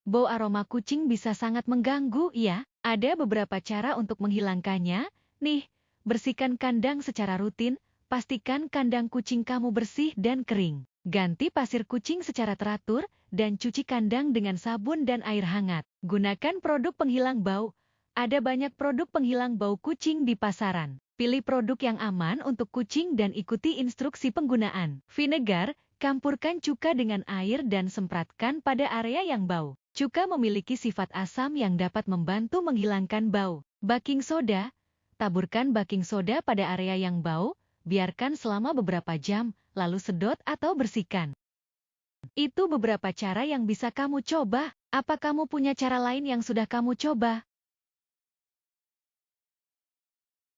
Bau aroma kucing bisa sangat mengganggu, ya. Ada beberapa cara untuk menghilangkannya. Nih, bersihkan kandang secara rutin. Pastikan kandang kucing kamu bersih dan kering. Ganti pasir kucing secara teratur, dan cuci kandang dengan sabun dan air hangat. Gunakan produk penghilang bau. Ada banyak produk penghilang bau kucing di pasaran. Pilih produk yang aman untuk kucing dan ikuti instruksi penggunaan. Vinegar, campurkan cuka dengan air dan sempratkan pada area yang bau. Cuka memiliki sifat asam yang dapat membantu menghilangkan bau. Baking soda, taburkan baking soda pada area yang bau, biarkan selama beberapa jam, lalu sedot atau bersihkan. Itu beberapa cara yang bisa kamu coba. Apa kamu punya cara lain yang sudah kamu coba?